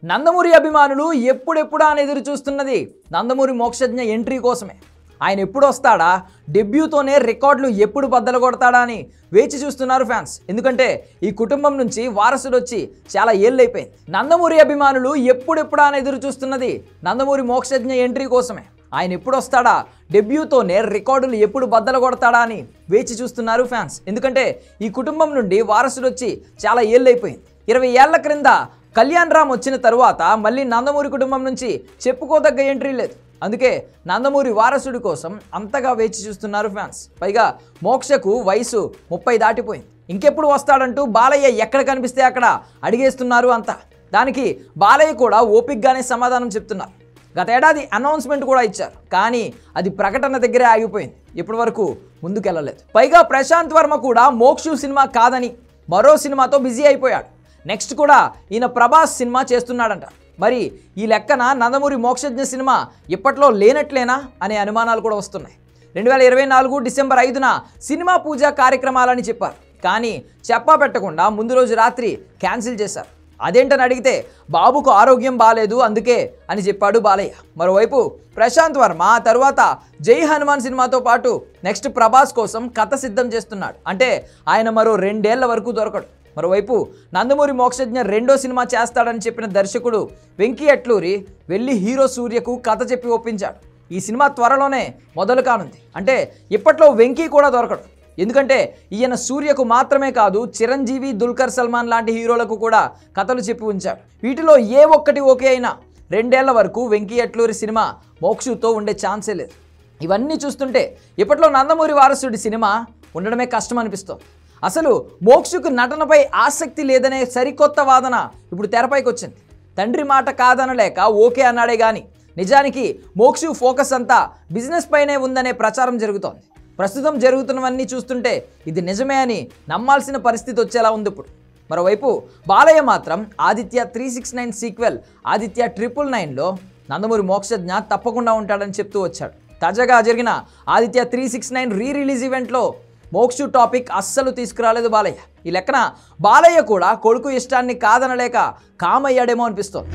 నందమూరి అభిమానులు ఎప్పుడెప్పుడా అని ఎదురు చూస్తున్నది నందమూరి మోక్షజ్ఞ ఎంట్రీ కోసమే. ఆయన ఎప్పుడు వస్తాడా, డెబ్యూతోనే రికార్డులు ఎప్పుడు బద్దలు కొడతాడా అని వేచి చూస్తున్నారు ఫ్యాన్స్. ఎందుకంటే ఈ కుటుంబం నుంచి వారసుడు వచ్చి చాలా ఏళ్ళైపోయింది. నందమూరి అభిమానులు ఎప్పుడెప్పుడా అని ఎదురు చూస్తున్నది నందమూరి మోక్షజ్ఞ ఎంట్రీ కోసమే. ఆయన ఎప్పుడు వస్తాడా, డెబ్యూతోనే రికార్డులు ఎప్పుడు బద్దలు కొడతాడా అని వేచి చూస్తున్నారు ఫ్యాన్స్. ఎందుకంటే ఈ కుటుంబం నుండి వారసుడు వచ్చి చాలా ఏళ్ళైపోయింది. 20 ఏళ్ల క్రింద కళ్యాణ్ రామ్ వచ్చిన తరువాత మళ్ళీ నందమూరి కుటుంబం నుంచి చెప్పుకోదగ్గ ఎంట్రీ లేదు. అందుకే నందమూరి వారసుడి కోసం అంతగా వేచి చూస్తున్నారు ఫ్యాన్స్. పైగా మోక్షకు వయసు 30 దాటిపోయింది. ఇంకెప్పుడు వస్తాడంటూ బాలయ్య ఎక్కడ కనిపిస్తే అక్కడ అడిగేస్తున్నారు అంతా. దానికి బాలయ్య కూడా ఓపిక్గానే సమాధానం చెప్తున్నారు. గత ఏడాది అనౌన్స్మెంట్ కూడా ఇచ్చారు, కానీ అది ప్రకటన దగ్గరే ఆగిపోయింది. ఇప్పటి వరకు ముందుకెళ్ళలేదు. పైగా ప్రశాంత్ వర్మ కూడా మోక్షు సినిమా కాదని మరో సినిమాతో బిజీ అయిపోయాడు. నెక్స్ట్ కూడా ఈయన ప్రభాస్ సినిమా చేస్తున్నాడంట. మరి ఈ లెక్కన నందమూరి మోక్షజ్ఞ సినిమా ఇప్పట్లో లేనట్లేనా అనే అనుమానాలు కూడా వస్తున్నాయి. 2024 డిసెంబర్ 5న సినిమా పూజ కార్యక్రమాలని చెప్పారు, కానీ చెప్పా పెట్టకుండా ముందు రోజు రాత్రి క్యాన్సిల్ చేశారు. అదేంటని అడిగితే బాబుకు ఆరోగ్యం బాగాలేదు అందుకే అని చెప్పాడు బాలయ్య. మరోవైపు ప్రశాంత్ వర్మ తరువాత జై హనుమాన్ సినిమాతో పాటు నెక్స్ట్ ప్రభాస్ కోసం కథ సిద్ధం చేస్తున్నాడు. అంటే ఆయన మరో 2 ఏళ్ల వరకు దొరకడు. మరోవైపు నందమూరి మోక్షజ్ఞ రెండో సినిమా చేస్తాడని చెప్పిన దర్శకుడు వెంకీ అట్లూరి వెళ్ళి హీరో సూర్యకు కథ చెప్పి ఒప్పించాడు. ఈ సినిమా త్వరలోనే మొదలు కానుంది. అంటే ఇప్పట్లో వెంకీ కూడా దొరకడు. ఎందుకంటే ఈయన సూర్యకు మాత్రమే కాదు, చిరంజీవి, దుల్కర్ సల్మాన్ లాంటి హీరోలకు కూడా కథలు చెప్పి ఉంచాడు. వీటిలో ఏ ఒక్కటి ఓకే అయినా 2 ఏళ్ల వరకు వెంకీ అట్లూరి సినిమా మోక్షుతో ఉండే ఛాన్సే లేదు. ఇవన్నీ చూస్తుంటే ఇప్పట్లో నందమూరి వారసుడి సినిమా ఉండడమే కష్టం అనిపిస్తోంది. అసలు మోక్షుకు నటనపై ఆసక్తి లేదనే సరికొత్త వాదన ఇప్పుడు తెరపైకి వచ్చింది. తండ్రి మాట కాదనలేక ఓకే అన్నాడే కానీ నిజానికి మోక్షు ఫోకస్ అంతా బిజినెస్ పైనే ఉందనే ప్రచారం జరుగుతోంది. ప్రస్తుతం జరుగుతున్నవన్నీ చూస్తుంటే ఇది నిజమే అని నమ్మాల్సిన పరిస్థితి వచ్చేలా ఉంది ఇప్పుడు. మరోవైపు బాలయ్య మాత్రం ఆదిత్య 369 సీక్వెల్ ఆదిత్య 999లో నందమూరి మోక్షజ్ఞ తప్పకుండా ఉంటాడని చెప్తూ వచ్చాడు. తాజాగా జరిగిన ఆదిత్య 369 రీ-రిలీజ్ ఈవెంట్లో మోక్షు టాపిక్ అస్సలు తీసుకురాలేదు బాలయ్య. ఈ లెక్కన బాలయ్య కూడా కొడుకు ఇష్టాన్ని కాదనలేక కామయ్యాడేమో అనిపిస్తోంది.